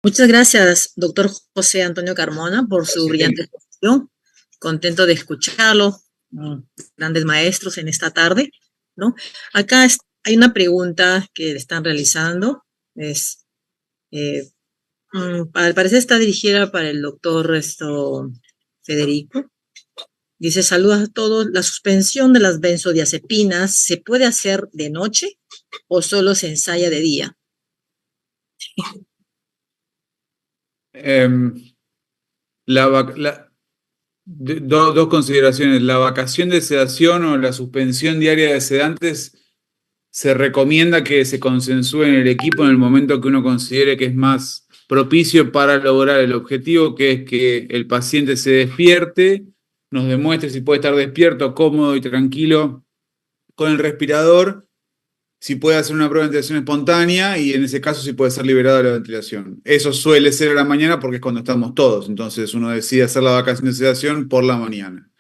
Muchas gracias, doctor José Antonio Carmona, por su brillante exposición. Contento de escucharlo, grandes maestros en esta tarde, ¿no? Acá hay una pregunta que le están realizando. Eh, al parecer está dirigida para el doctor Federico. Dice, saludos a todos. ¿La suspensión de las benzodiazepinas se puede hacer de noche o solo se ensaya de día? Dos consideraciones. La vacación de sedación o la suspensión diaria de sedantes se recomienda que se consensúe en el equipo en el momento que uno considere que es más propicio para lograr el objetivo, que es que el paciente se despierte, nos demuestre si puede estar despierto, cómodo y tranquilo con el respirador, si puede hacer una prueba de ventilación espontánea y en ese caso si puede ser liberado de la ventilación. Eso suele ser a la mañana porque es cuando estamos todos, entonces uno decide hacer la vacación de sedación por la mañana.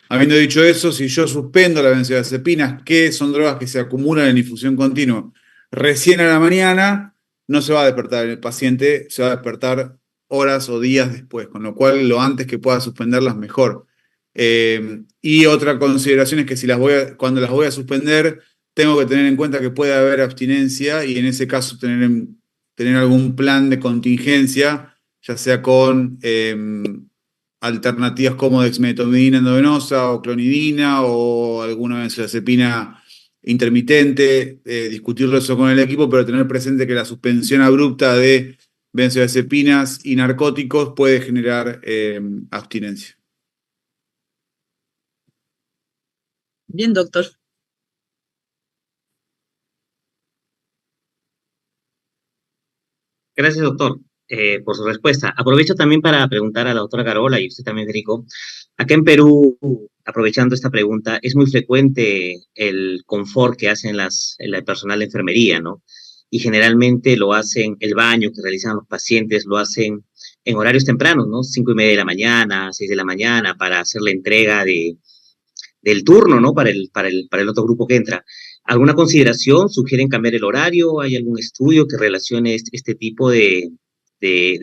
Habiendo dicho eso, si yo suspendo las benzodiazepinas, que son drogas que se acumulan en infusión continua, recién a la mañana, no se va a despertar el paciente, se va a despertar horas o días después, con lo cual lo antes que pueda suspenderlas mejor. Y otra consideración es que si cuando las voy a suspender, tengo que tener en cuenta que puede haber abstinencia y en ese caso tener algún plan de contingencia, ya sea con alternativas como dexmedetomidina endovenosa o clonidina o alguna benzodiazepina intermitente, discutirlo eso con el equipo, pero tener presente que la suspensión abrupta de benzodiazepinas y narcóticos puede generar abstinencia. Bien, doctor. Gracias, doctor, por su respuesta. Aprovecho también para preguntar a la doctora Carola y usted también, Federico. Acá en Perú, aprovechando esta pregunta, es muy frecuente el confort que hacen el personal de enfermería, ¿no? Y generalmente lo hacen, el baño que realizan los pacientes, lo hacen en horarios tempranos, ¿no? 5:30 de la mañana, 6 de la mañana, para hacer la entrega del turno, ¿no? Para el otro grupo que entra. ¿Alguna consideración? ¿Sugieren cambiar el horario? ¿Hay algún estudio que relacione este tipo de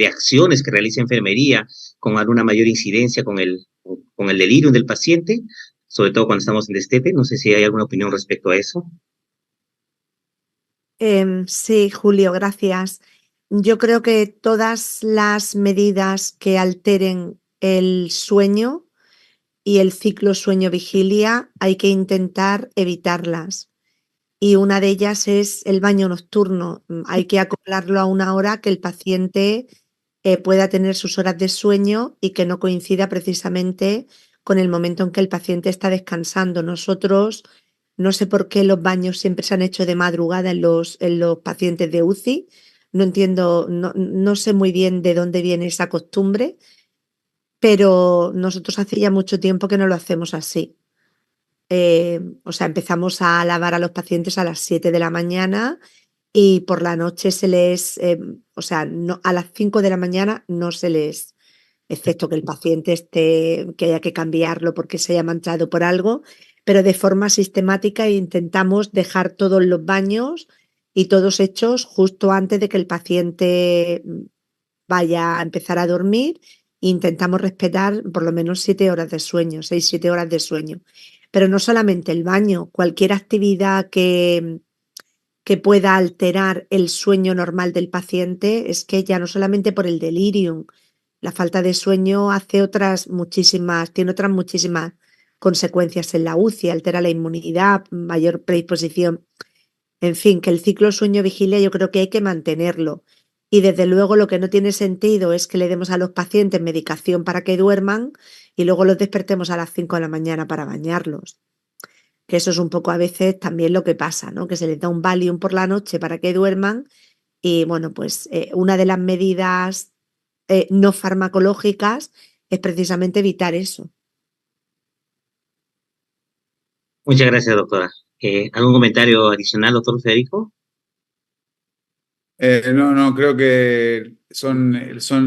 acciones que realiza enfermería con alguna mayor incidencia con el delirio del paciente? Sobre todo cuando estamos en destete. No sé si hay alguna opinión respecto a eso. Sí, Julio, gracias. Yo creo que todas las medidas que alteren el sueño y el ciclo sueño-vigilia hay que intentar evitarlas. Y una de ellas es el baño nocturno. Hay que acoplarlo a una hora que el paciente pueda tener sus horas de sueño y que no coincida precisamente con el momento en que el paciente está descansando. Nosotros, no sé por qué los baños siempre se han hecho de madrugada en los pacientes de UCI. No entiendo, no sé muy bien de dónde viene esa costumbre, pero nosotros hace ya mucho tiempo que no lo hacemos así. O sea, empezamos a lavar a los pacientes a las 7 de la mañana y por la noche o sea, no, a las 5 de la mañana no se les, excepto que el paciente que haya que cambiarlo porque se haya manchado por algo, pero de forma sistemática intentamos dejar todos los baños y todos hechos justo antes de que el paciente vaya a empezar a dormir. Intentamos respetar por lo menos 7 horas de sueño, 6, 7 horas de sueño. Pero no solamente el baño, cualquier actividad que pueda alterar el sueño normal del paciente, es que ya no solamente por el delirium, la falta de sueño tiene otras muchísimas consecuencias en la UCI, altera la inmunidad, mayor predisposición. En fin, que el ciclo sueño-vigilia yo creo que hay que mantenerlo. Y desde luego lo que no tiene sentido es que le demos a los pacientes medicación para que duerman y luego los despertemos a las 5 de la mañana para bañarlos. Que eso es un poco a veces también lo que pasa, ¿no? Que se les da un Valium por la noche para que duerman y bueno, pues una de las medidas no farmacológicas es precisamente evitar eso. Muchas gracias, doctora. ¿Algún comentario adicional, doctor Federico? No, creo que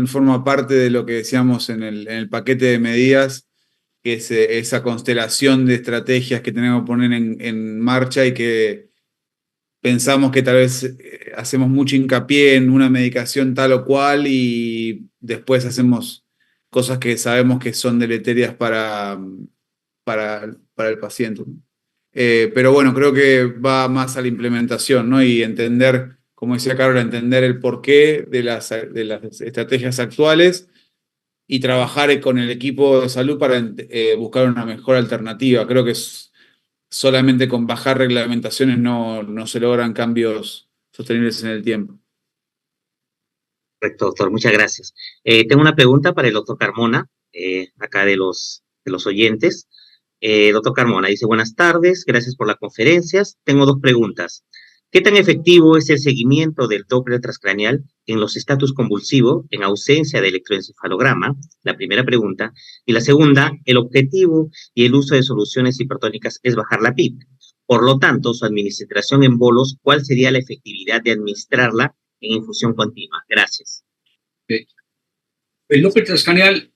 forma parte de lo que decíamos en el paquete de medidas, que es esa constelación de estrategias que tenemos que poner en marcha y que pensamos que tal vez hacemos mucho hincapié en una medicación tal o cual y después hacemos cosas que sabemos que son deleterias para el paciente. Pero bueno, creo que va más a la implementación, ¿no? Y entender, como decía Carola, entender el porqué de las estrategias actuales y trabajar con el equipo de salud para buscar una mejor alternativa. Creo que solamente con bajar reglamentaciones no se logran cambios sostenibles en el tiempo. Correcto, doctor, muchas gracias. Tengo una pregunta para el doctor Carmona, acá de los oyentes. Doctor Carmona dice, buenas tardes, gracias por las conferencias. Tengo dos preguntas. ¿Qué tan efectivo es el seguimiento del Doppler transcraneal en los estatus convulsivos en ausencia de electroencefalograma? La primera pregunta. Y la segunda, el objetivo y el uso de soluciones hipertónicas es bajar la PIP. Por lo tanto, su administración en bolos, ¿cuál sería la efectividad de administrarla en infusión continua? Gracias. El Doppler transcraneal,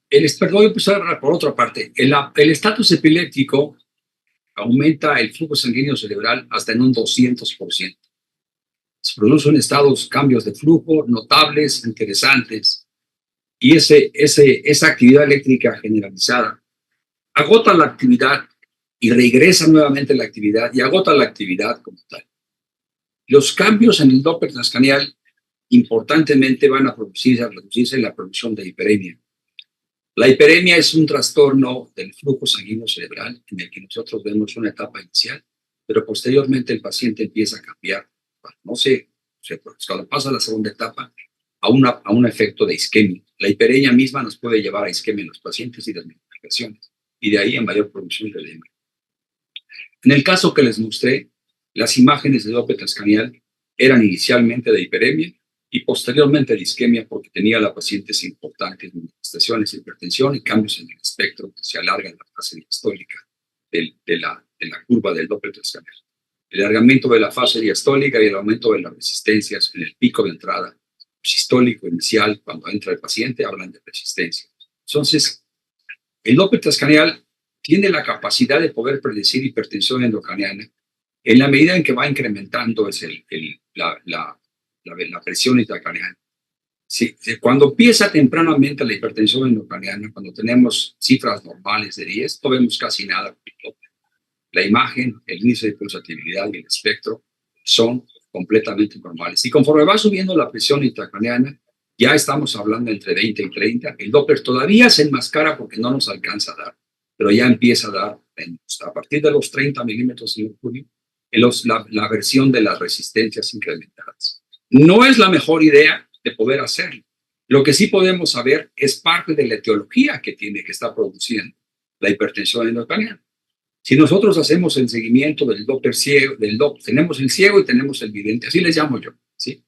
perdón, voy a empezar por otra parte. El estatus epiléptico aumenta el flujo sanguíneo cerebral hasta en un 200%. Se producen cambios de flujo notables, interesantes, y esa actividad eléctrica generalizada agota la actividad y regresa nuevamente la actividad y agota la actividad como tal. Los cambios en el Doppler transcraneal importantemente van a reducirse la producción de hiperemia. La hiperemia es un trastorno del flujo sanguíneo cerebral en el que nosotros vemos una etapa inicial, pero posteriormente el paciente empieza a cambiar. Cuando pasa a la segunda etapa, a un efecto de isquemia. La hiperemia misma nos puede llevar a isquemia en los pacientes y las medicaciones, y de ahí en mayor producción de edema. En el caso que les mostré, las imágenes de Doppler transcraneal eran inicialmente de hiperemia y posteriormente de isquemia porque tenía la paciente importantes manifestaciones de hipertensión y cambios en el espectro que se alarga en la fase diastólica de la curva del Doppler transcraneal. El alargamiento de la fase diastólica y el aumento de las resistencias en el pico de entrada sistólico inicial cuando entra el paciente hablan de resistencia. Entonces, el Doppler transcraneal tiene la capacidad de poder predecir hipertensión endocraniana en la medida en que va incrementando la presión intracraneal. Sí, cuando empieza tempranamente la hipertensión endocraniana, cuando tenemos cifras normales de 10, no vemos casi nada. La imagen, el índice de pulsatividad y el espectro son completamente normales. Y conforme va subiendo la presión intracraneana, ya estamos hablando entre 20 y 30. El Doppler todavía se enmascara porque no nos alcanza a dar, pero ya empieza a dar a partir de los 30 milímetros de mercurio la versión de las resistencias incrementadas. No es la mejor idea de poder hacerlo. Lo que sí podemos saber es parte de la etiología que está produciendo la hipertensión endocraniana. Si nosotros hacemos el seguimiento del Doppler ciego, tenemos el ciego y tenemos el vidente, así les llamo yo, ¿sí?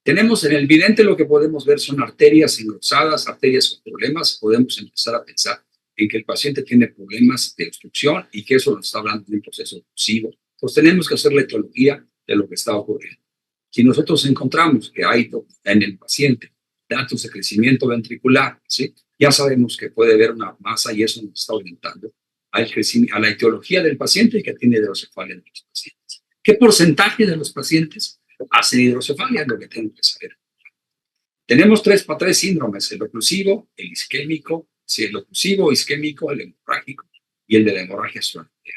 Tenemos en el vidente lo que podemos ver son arterias engrosadas, arterias con problemas, podemos empezar a pensar en que el paciente tiene problemas de obstrucción y que eso nos está hablando de un proceso oclusivo. Entonces tenemos que hacer la etiología de lo que está ocurriendo. Si nosotros encontramos que hay en el paciente datos de crecimiento ventricular, ¿sí? Ya sabemos que puede haber una masa y eso nos está orientando a la etiología del paciente y que tiene hidrocefalia de los pacientes. ¿Qué porcentaje de los pacientes hacen hidrocefalia? Es lo que tengo que saber. Tenemos tres síndromes, el oclusivo, el isquémico, el oclusivo, isquémico, el hemorrágico y el de la hemorragia subaracnoidea.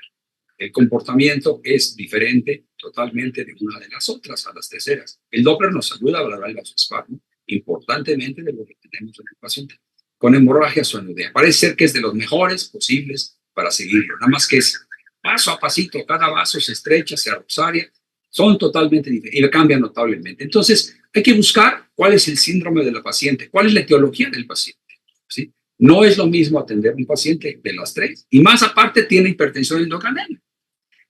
El comportamiento es diferente totalmente de una de las otras a las terceras. El Doppler nos ayuda a valorar el vasoespasmo importantemente de lo que tenemos en el paciente con hemorragia subaracnoidea. Parece ser que es de los mejores posibles para seguirlo, nada más que es paso a pasito, cada vaso se estrecha, se rosaria, son totalmente diferentes y cambian notablemente. Entonces, hay que buscar cuál es el síndrome de la paciente, cuál es la etiología del paciente, ¿sí? No es lo mismo atender a un paciente de las tres, y más aparte tiene hipertensión endocraniana.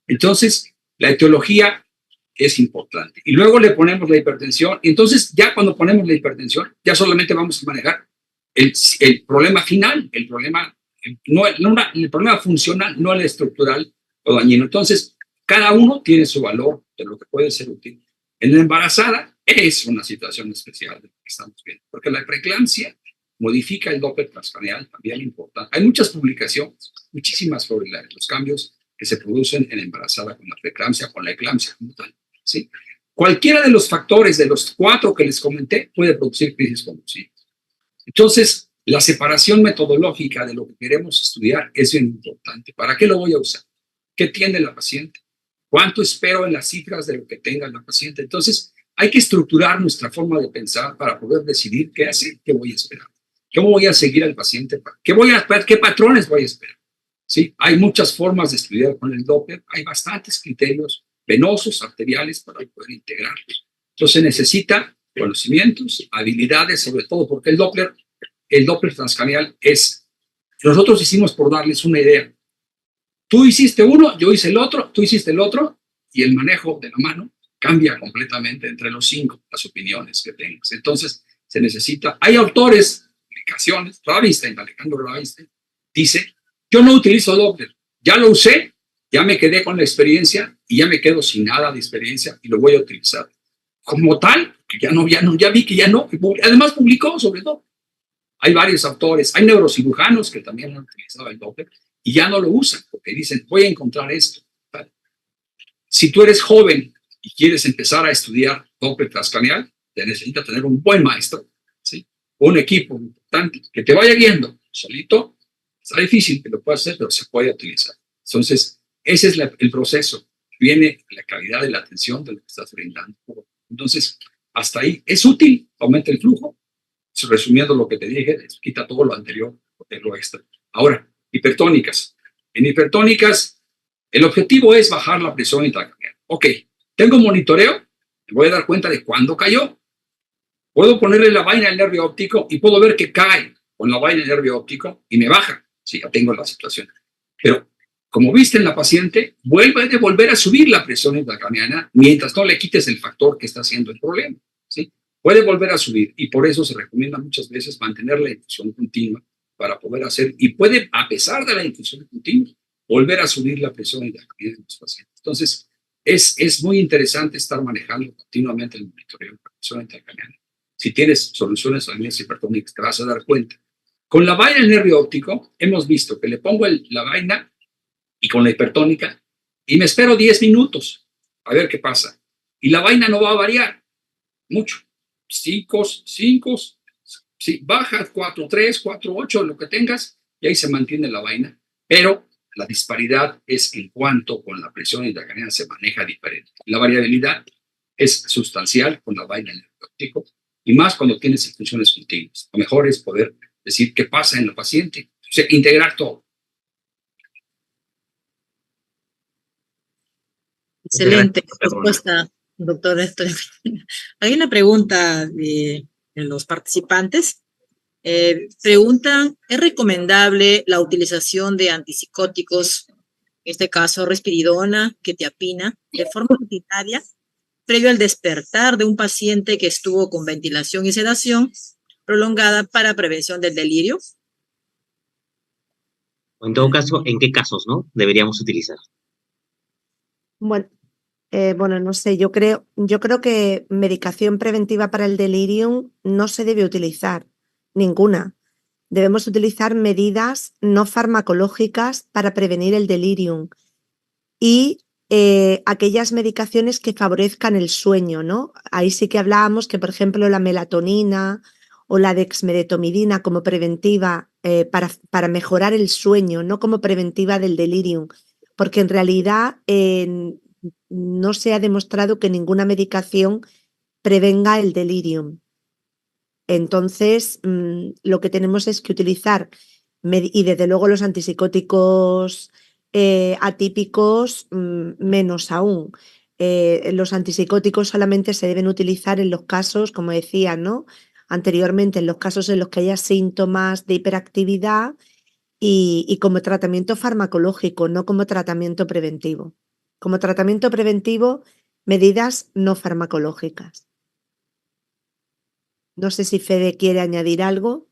Entonces, la etiología es importante. Y luego le ponemos la hipertensión, y entonces ya cuando ponemos la hipertensión, ya solamente vamos a manejar el problema final, el problema funcional, no el estructural o dañino. Entonces, cada uno tiene su valor de lo que puede ser útil. En la embarazada es una situación especial de lo que estamos viendo, porque la preeclampsia modifica el Doppler transcraneal, también importante. Hay muchas publicaciones, muchísimas sobre los cambios que se producen en la embarazada con la preeclampsia, con la eclampsia como tal. ¿sí? Cualquiera de los factores de los 4 que les comenté puede producir crisis convulsivas. Entonces, la separación metodológica de lo que queremos estudiar es bien importante. ¿Para qué lo voy a usar? ¿Qué tiene la paciente? ¿Cuánto espero en las cifras de lo que tenga la paciente? Entonces, hay que estructurar nuestra forma de pensar para poder decidir qué hacer, qué voy a esperar. ¿Cómo voy a seguir al paciente? ¿Qué patrones voy a esperar? ¿Sí? Hay muchas formas de estudiar con el Doppler. Hay bastantes criterios venosos, arteriales, para poder integrarlos. Entonces, necesita conocimientos, habilidades, sobre todo porque el Doppler transcranial es... Nosotros hicimos por darles una idea. Tú hiciste uno, yo hice el otro, tú hiciste el otro, y el manejo de la mano cambia completamente entre los 5, las opiniones que tengas. Entonces, se necesita... Hay autores, publicaciones, Alejandro Ravenstein, dice, yo no utilizo Doppler, ya lo usé, ya me quedé con la experiencia y ya me quedo sin nada de experiencia y lo voy a utilizar. Como tal, ya vi que ya no, además publicó sobre todo. Hay varios autores, hay neurocirujanos que también han utilizado el Doppler y ya no lo usan porque dicen, voy a encontrar esto. ¿Vale? Si tú eres joven y quieres empezar a estudiar Doppler transcranial, te necesitas tener un buen maestro, ¿sí? Un equipo importante que te vaya guiando solito. Está difícil que lo puedas hacer, pero se puede utilizar. Entonces, ese es el proceso. Viene la calidad de la atención de lo que estás brindando. Entonces, hasta ahí es útil, aumenta el flujo. Resumiendo lo que te dije, quita todo lo anterior, lo extra. Ahora, hipertónicas. En hipertónicas, el objetivo es bajar la presión intracraneal. Ok, tengo monitoreo, me voy a dar cuenta de cuándo cayó. Puedo ponerle la vaina al nervio óptico y puedo ver que cae con la vaina del nervio óptico y me baja. Sí, ya tengo la situación. Pero, como viste en la paciente, vuelve a volver a subir la presión intracraneana mientras no le quites el factor que está haciendo el problema. ¿Sí? Puede volver a subir y por eso se recomienda muchas veces mantener la infusión continua para poder hacer, y puede, a pesar de la infusión continua, volver a subir la presión intracraneana de los pacientes. Entonces, es muy interesante estar manejando continuamente el monitoreo de la presión intracraneana. Si tienes soluciones a líneas hipertónicas, te vas a dar cuenta. Con la vaina del nervio óptico, hemos visto que le pongo la vaina y con la hipertónica y me espero 10 minutos a ver qué pasa. Y la vaina no va a variar mucho. 5, sí, baja 4.3, 4.8, lo que tengas, y ahí se mantiene la vaina. Pero la disparidad es en cuanto con la presión intracraneal se maneja diferente. La variabilidad es sustancial con la vaina del nervio óptico y más cuando tienes infusiones continuas. Lo mejor es poder decir qué pasa en el paciente, o sea, integrar todo. Excelente respuesta, doctor Néstor. Hay una pregunta de los participantes. Preguntan, ¿es recomendable la utilización de antipsicóticos, en este caso risperidona, quetiapina, de forma rutinaria, previo al despertar de un paciente que estuvo con ventilación y sedación prolongada para prevención del delirio? O en todo caso, ¿en qué casos, no? Deberíamos utilizar. Bueno, no sé, yo creo que medicación preventiva para el delirium no se debe utilizar, ninguna. Debemos utilizar medidas no farmacológicas para prevenir el delirium y aquellas medicaciones que favorezcan el sueño, ¿no? Ahí sí que hablábamos que, por ejemplo, la melatonina o la dexmedetomidina como preventiva para mejorar el sueño, no como preventiva del delirium, porque en realidad no se ha demostrado que ninguna medicación prevenga el delirium. Entonces, lo que tenemos es que utilizar, y desde luego los antipsicóticos atípicos, menos aún. Los antipsicóticos solamente se deben utilizar en los casos, como decía, ¿no? Anteriormente, en los casos en los que haya síntomas de hiperactividad y como tratamiento farmacológico, no como tratamiento preventivo. Como tratamiento preventivo, medidas no farmacológicas. No sé si Fede quiere añadir algo.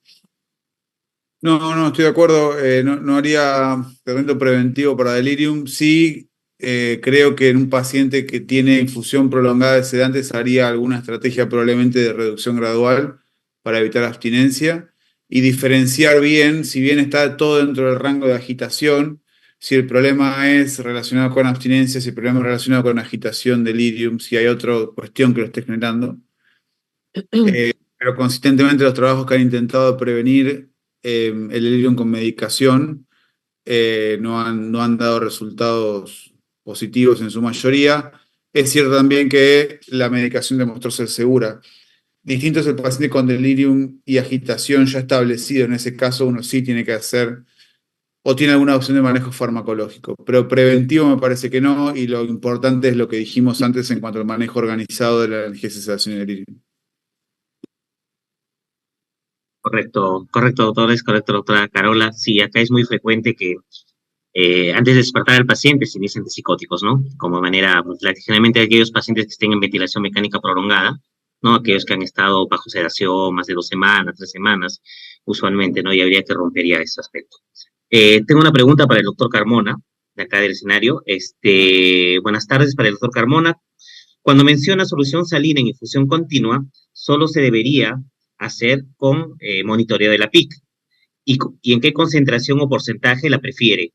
No, estoy de acuerdo. No haría tratamiento preventivo para delirium. Sí, creo que en un paciente que tiene infusión prolongada de sedantes haría alguna estrategia probablemente de reducción gradual para evitar abstinencia y diferenciar bien, si bien está todo dentro del rango de agitación, si el problema es relacionado con abstinencia, si el problema es relacionado con agitación, delirium, si hay otra cuestión que lo esté generando. Pero consistentemente los trabajos que han intentado prevenir el delirium con medicación no han dado resultados positivos en su mayoría. Es cierto también que la medicación demostró ser segura. Distinto es el paciente con delirium y agitación ya establecido. En ese caso uno sí tiene que hacer o tiene alguna opción de manejo farmacológico. Pero preventivo me parece que no, y lo importante es lo que dijimos antes en cuanto al manejo organizado de la analgesia, sedación y delirium. Correcto, doctores, correcto, doctora Carola. Sí, acá es muy frecuente que antes de despertar al paciente se inicien antipsicóticos, ¿no? Como manera, generalmente aquellos pacientes que estén en ventilación mecánica prolongada, ¿no? Aquellos que han estado bajo sedación más de 2 semanas, 3 semanas, usualmente, ¿no? Y habría que rompería ese aspecto. Tengo una pregunta para el doctor Carmona, de acá del escenario. Buenas tardes para el doctor Carmona. Cuando menciona solución salina en infusión continua, solo se debería hacer con monitoreo de la PIC. ¿Y en qué concentración o porcentaje la prefiere?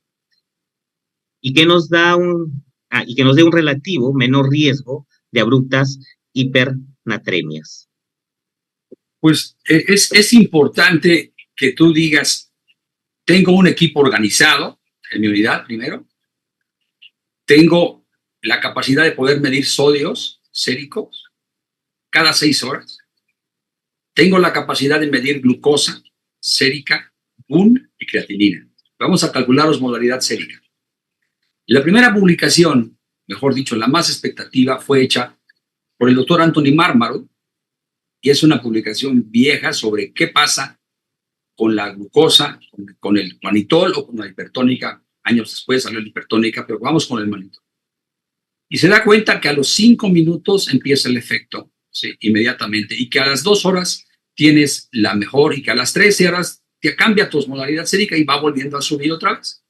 Y que nos dé un relativo menor riesgo de abruptas hipernatremias. Pues es importante que tú digas, tengo un equipo organizado en mi unidad primero, tengo la capacidad de poder medir sodios séricos cada 6 horas, tengo la capacidad de medir glucosa sérica, BUN y creatinina. Vamos a calcular osmolaridad sérica. La primera publicación, mejor dicho, la más expectativa, fue hecha por el doctor Anthony Marmaro, y es una publicación vieja sobre qué pasa con la glucosa, con el manitol o con la hipertónica. Años después salió la hipertónica, pero vamos con el manitol. Y se da cuenta que a los 5 minutos empieza el efecto, ¿sí? Inmediatamente, y que a las 2 horas tienes la mejor, y que a las 13 horas te cambia tu osmolaridad sérica y va volviendo a subir otra vez.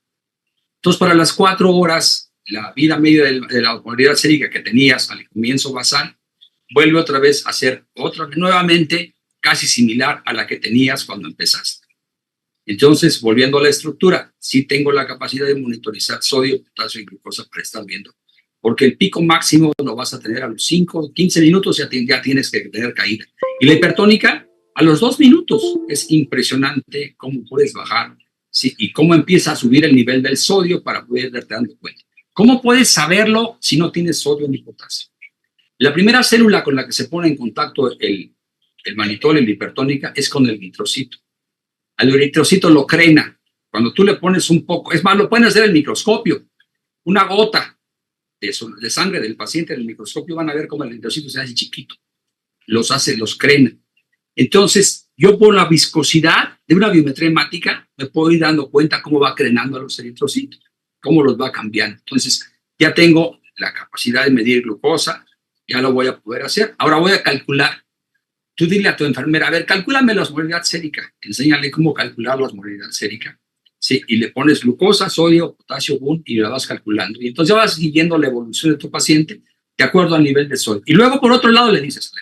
Entonces, para las 4 horas, la vida media de la osmolaridad sérica que tenías al comienzo basal, vuelve otra vez a ser nuevamente casi similar a la que tenías cuando empezaste. Entonces, volviendo a la estructura, sí tengo la capacidad de monitorizar sodio, potasio y glucosa para estar viendo. Porque el pico máximo lo vas a tener a los 5, 15 minutos, ya tienes que tener caída. Y la hipertónica, a los 2 minutos. Es impresionante cómo puedes bajar, ¿sí? Y cómo empieza a subir el nivel del sodio para poder darte dando cuenta. ¿Cómo puedes saberlo si no tienes sodio ni potasio? La primera célula con la que se pone en contacto el manitol y la hipertónica es con el eritrocito. Al eritrocito lo crena. Cuando tú le pones un poco, es más, lo pueden hacer en el microscopio, una gota de sangre del paciente en el microscopio, van a ver cómo el eritrocito se hace chiquito. Los crena. Entonces, yo por la viscosidad de una biometría hemática me puedo ir dando cuenta cómo va crenando a los eritrocitos, cómo los va cambiando. Entonces, ya tengo la capacidad de medir glucosa, ya lo voy a poder hacer. Ahora voy a calcular. Tú dile a tu enfermera, a ver, calcúlame la osmolaridad sérica. Enséñale cómo calcular la osmolaridad sérica. Sí, y le pones glucosa, sodio, potasio, BUN, y la vas calculando. Y entonces vas siguiendo la evolución de tu paciente de acuerdo al nivel de sodio. Y luego, por otro lado, le dices,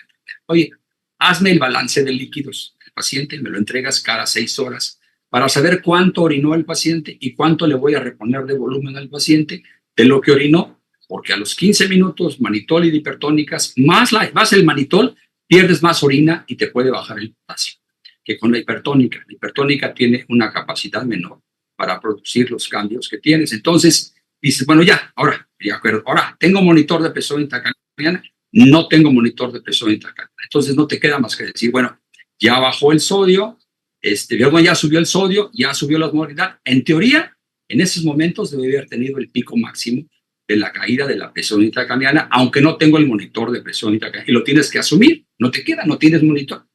oye, hazme el balance de líquidos del paciente, me lo entregas cada 6 horas para saber cuánto orinó el paciente y cuánto le voy a reponer de volumen al paciente de lo que orinó, porque a los 15 minutos, manitol y hipertónicas, más el manitol, pierdes más orina y te puede bajar el potasio que con la hipertónica. La hipertónica tiene una capacidad menor para producir los cambios que tienes. Entonces, dices, bueno, ahora tengo monitor de presión intracraniana, no tengo monitor de presión intracraniana. Entonces, no te queda más que decir, bueno, ya bajó el sodio, ya subió el sodio, ya subió la osmolaridad. En teoría, en esos momentos debe haber tenido el pico máximo de la caída de la presión intracraniana, aunque no tengo el monitor de presión intracraniana. Y lo tienes que asumir, no te queda, no tienes monitor.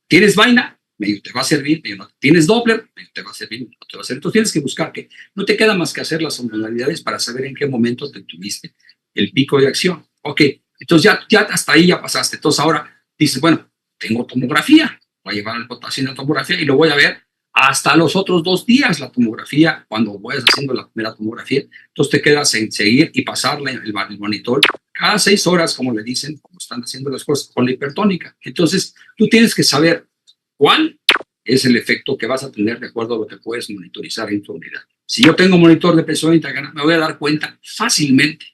¿Tienes vaina? Medio te va a servir, medio no. ¿Tienes Doppler? Medio te va a servir, no te va a servir. Entonces tienes que buscar que no te queda más que hacer las osmolaridades para saber en qué momento te tuviste el pico de acción. Ok, entonces ya hasta ahí ya pasaste. Entonces ahora dices, bueno, tengo tomografía, voy a llevar el potasio en la tomografía y lo voy a ver hasta los otros 2 días la tomografía, cuando vayas haciendo la primera tomografía. Entonces te quedas en seguir y pasarle el monitor cada 6 horas, como le dicen, como están haciendo las cosas con la hipertónica. Entonces tú tienes que saber cuál es el efecto que vas a tener de acuerdo a lo que puedes monitorizar en tu unidad. Si yo tengo monitor de presión intracraniana, me voy a dar cuenta fácilmente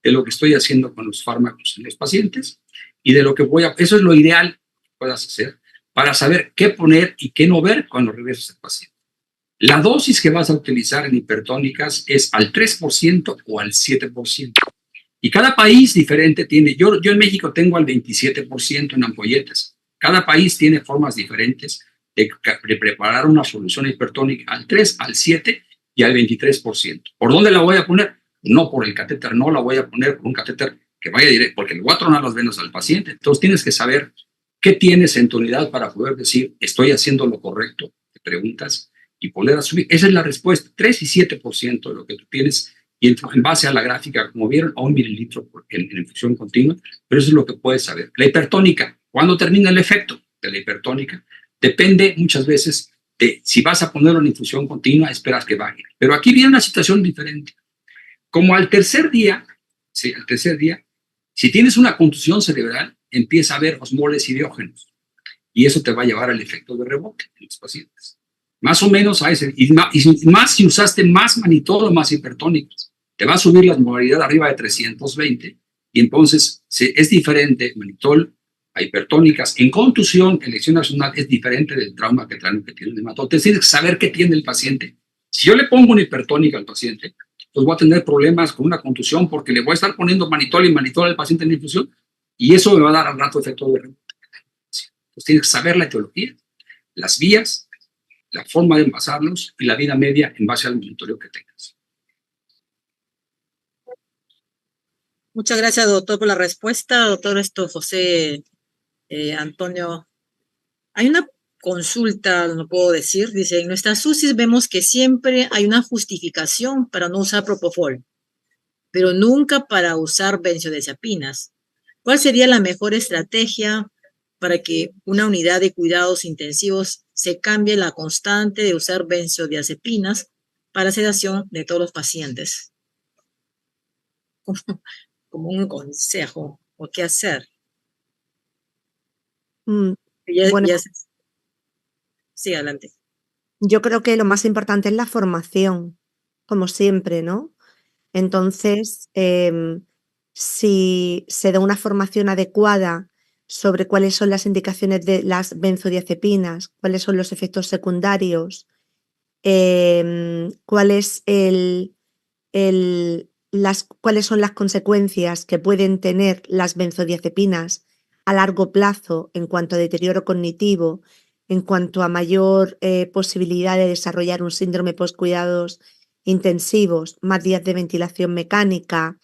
de lo que estoy haciendo con los fármacos en los pacientes y de lo que eso es lo ideal que puedas hacer para saber qué poner y qué no ver cuando regresas al paciente. La dosis que vas a utilizar en hipertónicas es al 3% o al 7%. Y cada país diferente tiene, yo en México tengo al 27% en ampolletas. Cada país tiene formas diferentes de preparar una solución hipertónica al 3, al 7 y al 23%. ¿Por dónde la voy a poner? No por el catéter, no la voy a poner por un catéter que vaya directo, porque le voy a tronar las venas al paciente. Entonces tienes que saber qué tienes en tu unidad para poder decir, estoy haciendo lo correcto, te preguntas, y poder asumir. Esa es la respuesta, 3 y 7% de lo que tú tienes, y en base a la gráfica, como vieron, a 1 mililitro en infusión continua, pero eso es lo que puedes saber. La hipertónica, ¿cuándo termina el efecto de la hipertónica? Depende muchas veces de si vas a ponerlo en infusión continua, esperas que baje. Pero aquí viene una situación diferente. Como al tercer día, si tienes una contusión cerebral, empieza a haber osmoles idiógenos, y eso te va a llevar al efecto de rebote en los pacientes. Más o menos a ese, y más si usaste más manitol o más hipertónicos, te va a subir la osmolaridad arriba de 320, y entonces es diferente manitol a hipertónicas. En contusión, elección nacional es diferente del trauma que tiene el hematoma. Tienes que saber qué tiene el paciente. Si yo le pongo una hipertónica al paciente, pues voy a tener problemas con una contusión porque le voy a estar poniendo manitol y manitol al paciente en infusión, y eso me va a dar al rato efecto de rebote. Entonces tienes que saber la etiología, las vías, la forma de envasarlos y la vida media en base al monitoreo que tengas. Muchas gracias, doctor, por la respuesta. Doctor José Antonio, hay una consulta, no puedo decir, dice, en nuestras UCIs vemos que siempre hay una justificación para no usar propofol, pero nunca para usar benzodiazepinas. ¿Cuál sería la mejor estrategia para que una unidad de cuidados intensivos se cambie la constante de usar benzodiazepinas para sedación de todos los pacientes? Como un consejo, o qué hacer. Bueno, Sí, adelante. yo creo que lo más importante es la formación, como siempre, ¿no? Entonces, si se da una formación adecuada sobre cuáles son las indicaciones de las benzodiazepinas, cuáles son los efectos secundarios, cuáles son las consecuencias que pueden tener las benzodiazepinas a largo plazo en cuanto a deterioro cognitivo, en cuanto a mayor posibilidad de desarrollar un síndrome postcuidados intensivos, más días de ventilación mecánica,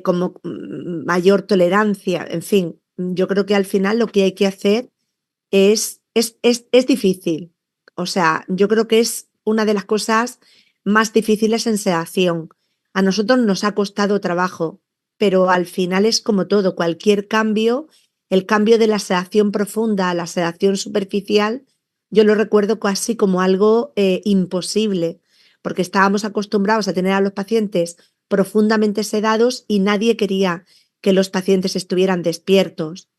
como mayor tolerancia, en fin, yo creo que al final lo que hay que hacer es difícil. O sea, yo creo que es una de las cosas más difíciles en sedación. A nosotros nos ha costado trabajo, pero al final es como todo, cualquier cambio, el cambio de la sedación profunda a la sedación superficial, yo lo recuerdo casi como algo imposible, porque estábamos acostumbrados a tener a los pacientes profundamente sedados y nadie quería que los pacientes estuvieran despiertos.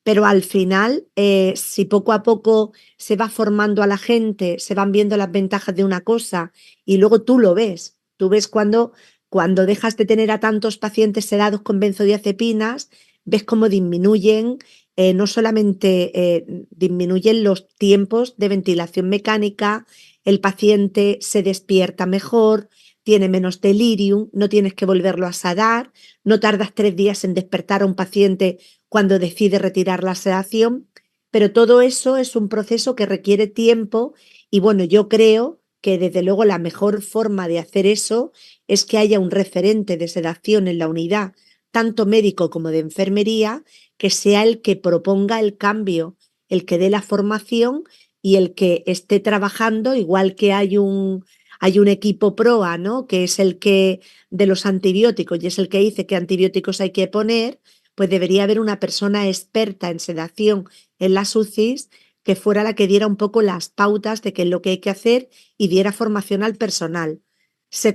Pero al final, si poco a poco se va formando a la gente, se van viendo las ventajas de una cosa y luego tú ves cuando dejas de tener a tantos pacientes sedados con benzodiazepinas, ves cómo disminuyen, no solamente disminuyen los tiempos de ventilación mecánica, el paciente se despierta mejor, tiene menos delirium, no tienes que volverlo a sedar, no tardas 3 días en despertar a un paciente cuando decide retirar la sedación, pero todo eso es un proceso que requiere tiempo y bueno, yo creo que desde luego la mejor forma de hacer eso es que haya un referente de sedación en la unidad, tanto médico como de enfermería, que sea el que proponga el cambio, el que dé la formación y el que esté trabajando, igual que hay un equipo PROA, ¿no? Que es el que de los antibióticos y es el que dice qué antibióticos hay que poner, pues debería haber una persona experta en sedación en las UCIs que fuera la que diera un poco las pautas de qué es lo que hay que hacer y diera formación al personal. ¿Se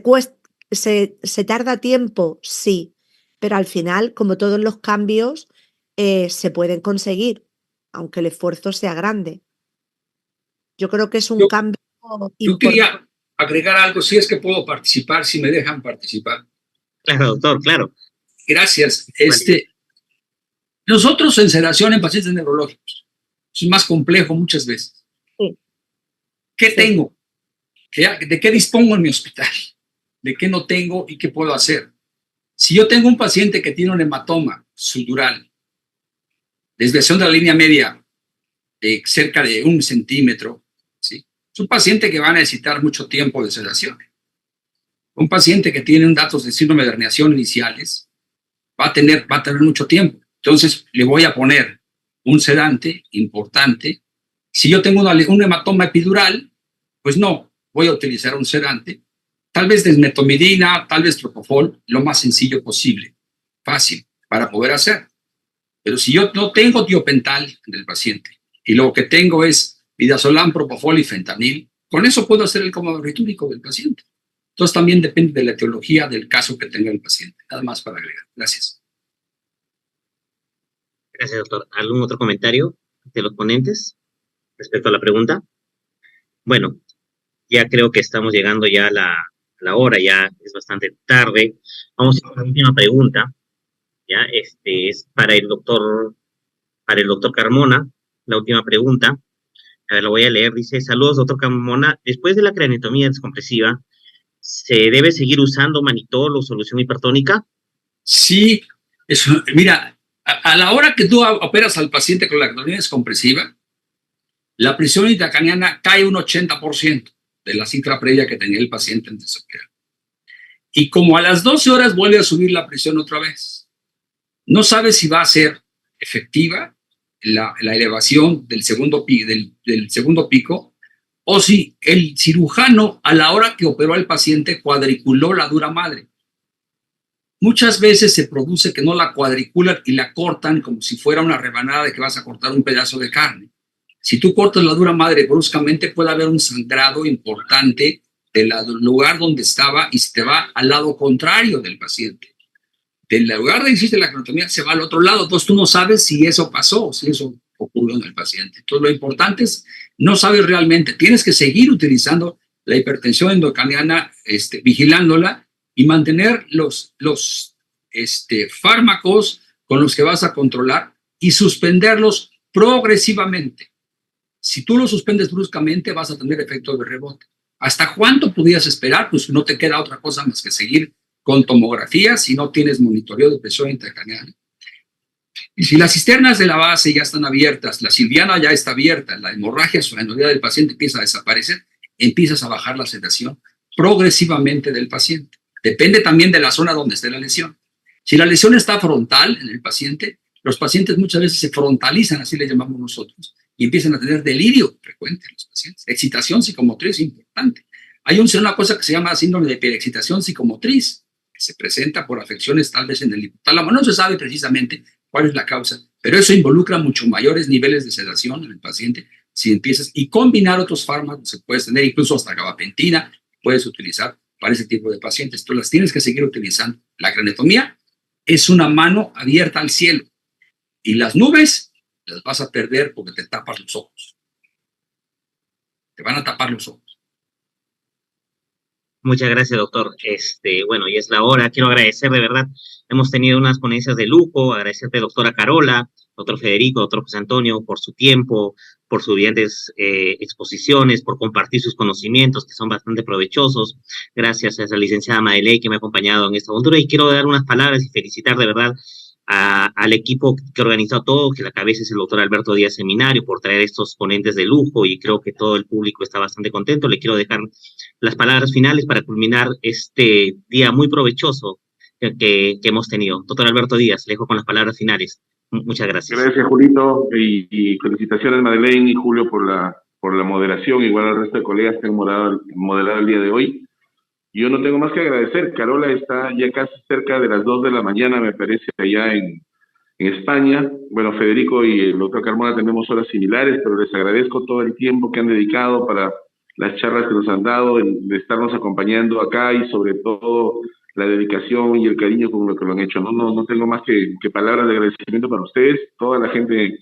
tarda tiempo? Sí, pero al final, como todos los cambios, se pueden conseguir. aunque el esfuerzo sea grande. Yo creo que es un Yo- cambio Yo importante. quería agregar algo, si es que puedo participar, si me dejan participar. Claro, doctor, claro. Gracias. Vale. Nosotros en sedación en pacientes neurológicos, es más complejo muchas veces. Sí. ¿Qué Sí. tengo? ¿De qué dispongo en mi hospital? ¿De qué no tengo y qué puedo hacer? Si yo tengo un paciente que tiene un hematoma sutural, desviación de la línea media de cerca de 1 centímetro, ¿sí? Es un paciente que va a necesitar mucho tiempo de sedación. Un paciente que tiene datos de síndrome de herniación iniciales va a tener mucho tiempo. Entonces le voy a poner un sedante importante. Si yo tengo un hematoma epidural, pues no, voy a utilizar un sedante, tal vez desmetomidina, tal vez propofol, lo más sencillo posible, fácil para poder hacer. Pero si yo no tengo tiopental del paciente y lo que tengo es midazolam, propofol y fentanil, con eso puedo hacer el cómodo barbitúrico del paciente. Entonces también depende de la etiología del caso que tenga el paciente. Nada más para agregar. Gracias. Gracias, doctor. ¿Algún otro comentario de los ponentes respecto a la pregunta? Bueno, ya creo que estamos llegando ya a la hora, ya es bastante tarde. Vamos a la última pregunta. Ya, es para el doctor Carmona, la última pregunta. A ver, lo voy a leer. Dice: saludos, doctor Carmona. Después de la craneotomía descompresiva, ¿se debe seguir usando manitol o solución hipertónica? Sí, mira, a la hora que tú operas al paciente con la craneotomía descompresiva, la presión intracraneana cae un 80% de la cifra previa que tenía el paciente antes de operar. Y como a las 12 horas vuelve a subir la presión otra vez. No sabes si va a ser efectiva la elevación del segundo pico o si el cirujano a la hora que operó al paciente cuadriculó la dura madre. Muchas veces se produce que no la cuadriculan y la cortan como si fuera una rebanada de que vas a cortar un pedazo de carne. Si tú cortas la dura madre bruscamente, puede haber un sangrado importante del lugar donde estaba y se te va al lado contrario del paciente. Del lugar donde hiciste la craneotomía se va al otro lado. Entonces tú no sabes si eso pasó, si eso ocurrió en el paciente. Entonces lo importante es, no sabes realmente. Tienes que seguir utilizando la hipertensión endocraniana, vigilándola y mantener los fármacos con los que vas a controlar y suspenderlos progresivamente. Si tú lo suspendes bruscamente, vas a tener efecto de rebote. ¿Hasta cuánto podías esperar? Pues no te queda otra cosa más que seguir con tomografía si no tienes monitoreo de presión intracraneal. Y si las cisternas de la base ya están abiertas, la silviana ya está abierta, la hemorragia subaracnoidea del paciente empieza a desaparecer, empiezas a bajar la sedación progresivamente del paciente. Depende también de la zona donde esté la lesión. Si la lesión está frontal en el paciente, los pacientes muchas veces se frontalizan, así le llamamos nosotros, y empiezan a tener delirio frecuente en los pacientes. Excitación psicomotriz importante. Hay una cosa que se llama síndrome de hiperexcitación psicomotriz, que se presenta por afecciones tal vez en el hipotálamo. No se sabe precisamente cuál es la causa, pero eso involucra mucho mayores niveles de sedación en el paciente si empiezas, y combinar otros fármacos, se puede tener incluso hasta gabapentina, puedes utilizar para ese tipo de pacientes. Tú las tienes que seguir utilizando. La craneotomía es una mano abierta al cielo y las nubes las vas a perder porque te tapas los ojos. Te van a tapar los ojos. Muchas gracias, doctor. Bueno, ya es la hora. Quiero agradecer, de verdad, hemos tenido unas ponencias de lujo. Agradecerte, doctora Carola, doctor Federico, doctor José Antonio, por su tiempo, por sus brillantes exposiciones, por compartir sus conocimientos, que son bastante provechosos. Gracias a esa licenciada Madeley que me ha acompañado en esta aventura. Y quiero dar unas palabras y felicitar, de verdad, al equipo que organizó todo, que la cabeza es el doctor Alberto Díaz Seminario, por traer estos ponentes de lujo, y creo que todo el público está bastante contento. Le quiero dejar las palabras finales para culminar este día muy provechoso que hemos tenido. Doctor Alberto Díaz, le dejo con las palabras finales. Muchas gracias. Gracias, Julito, y felicitaciones, Madeleine y Julio, por la moderación, igual al resto de colegas que han moderado el día de hoy. Yo no tengo más que agradecer. Carola está ya casi cerca de las 2 de la mañana, me parece, allá en España. Bueno, Federico y el doctor Carmona tenemos horas similares, pero les agradezco todo el tiempo que han dedicado para las charlas que nos han dado, de estarnos acompañando acá, y sobre todo la dedicación y el cariño con lo que lo han hecho. No tengo más que palabras de agradecimiento para ustedes, toda la gente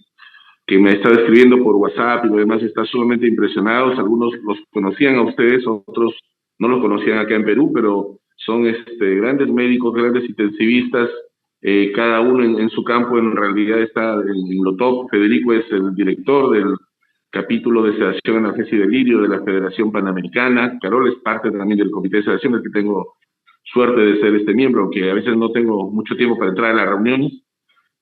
que me estaba escribiendo por WhatsApp y lo demás, está sumamente impresionados. Algunos los conocían a ustedes, otros no los conocían acá en Perú, pero son grandes médicos, grandes intensivistas, cada uno en su campo en realidad está en lo top. Federico es el director del capítulo de sedación, analgesia y delirio de la Federación Panamericana. Carol es parte también del comité de sedación, del que tengo suerte de ser miembro, aunque a veces no tengo mucho tiempo para entrar a las reuniones,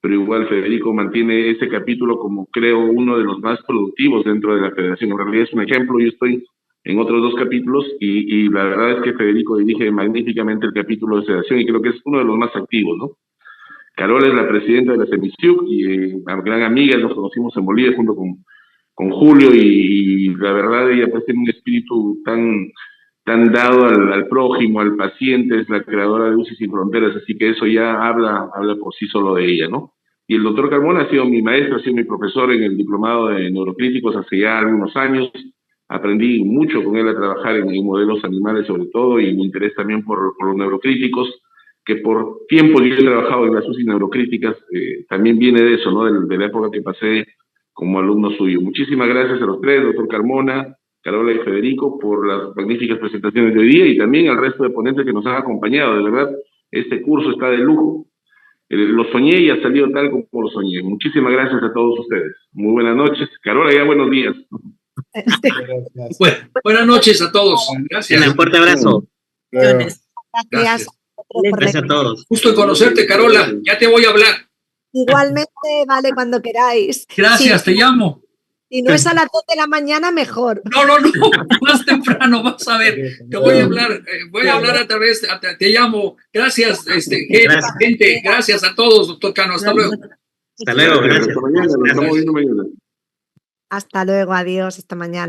pero igual Federico mantiene ese capítulo como, creo, uno de los más productivos dentro de la federación. En realidad es un ejemplo. Yo estoy en otros 2 capítulos y la verdad es que Federico dirige magníficamente el capítulo de sedación y creo que es uno de los más activos, ¿no? Carol es la presidenta de la CEMISIUC y gran amiga, nos conocimos en Bolivia junto con Julio, y la verdad ella pues tiene un espíritu tan dado al prójimo, al paciente, es la creadora de UCI Sin Fronteras, así que eso ya habla por sí solo de ella, ¿no? Y el doctor Carmona ha sido mi maestro, ha sido mi profesor en el diplomado de neurocríticos hace ya algunos años. Aprendí mucho con él a trabajar en modelos animales sobre todo, y mi interés también por los neurocríticos, que por tiempo yo he trabajado en las UCI neurocríticas, también viene de eso, ¿no? De la época que pasé como alumno suyo. Muchísimas gracias a los 3, doctor Carmona, Carola y Federico, por las magníficas presentaciones de hoy día, y también al resto de ponentes que nos han acompañado. De verdad, este curso está de lujo. Lo soñé y ha salido tal como lo soñé. Muchísimas gracias a todos ustedes. Muy buenas noches. Carola, ya buenos días. Bueno, buenas noches a todos. Gracias. Un fuerte abrazo. Gracias. Gracias a todos. Gusto en conocerte, Carola. Ya te voy a hablar. Igualmente, vale, cuando queráis. Gracias, te llamo. Si no es a las 2 de la mañana, mejor. No, más temprano, vas a ver. Te voy a hablar a través, te llamo. Gracias, gente, gracias a todos, doctor Cano. Hasta luego. Hasta luego, gracias. Hasta mañana, nos estamos viendo mañana. Hasta luego, adiós, esta mañana.